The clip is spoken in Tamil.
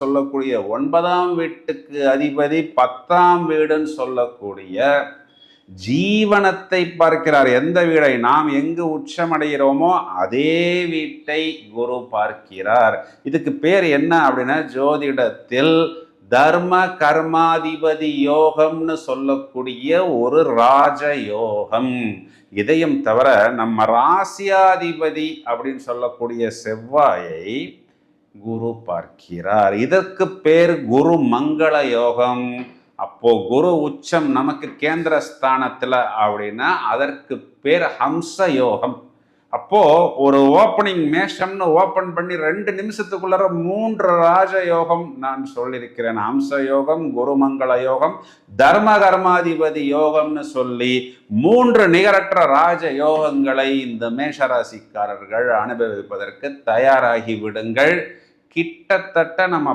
சொல்லக்கூடிய 9ஆம் வீட்டுக்கு அதிபதி 10ஆம் வீடுன்னு சொல்லக்கூடிய ஜீவனத்தை பார்க்கிறார். எந்த வீடை நாம் எங்கு உச்சமடைகிறோமோ அதே வீட்டை குரு பார்க்கிறார். இதுக்கு பேர் என்ன அப்படின்னா ஜோதிடத்தில் தர்ம கர்மாதிபதி யோகம்னு சொல்லக்கூடிய ஒரு ராஜ யோகம். இதையும் தவிர நம்ம ராசியாதிபதி அப்படின்னு சொல்லக்கூடிய செவ்வாயை குரு பார்க்கிறார். இதற்கு பேர் குரு மங்கள யோகம். அப்போ குரு உச்சம் நமக்கு கேந்திர ஸ்தானத்துல அப்படின்னா அதற்கு பேர் ஹம்ச யோகம். அப்போ ஒரு ஓப்பனிங் மேஷம்னு ஓப்பன் பண்ணி 2 நிமிஷத்துக்குள்ளார 3 ராஜ யோகம் நான் சொல்லியிருக்கிறேன். ஹம்ச யோகம், குருமங்கள யோகம், தர்ம கர்மாதிபதி யோகம்னு சொல்லி 3 நிகரற்ற ராஜ யோகங்களை இந்த மேஷராசிக்காரர்கள் அனுபவிப்பதற்கு தயாராகி விடுங்கள். கிட்டத்தட்ட நம்ம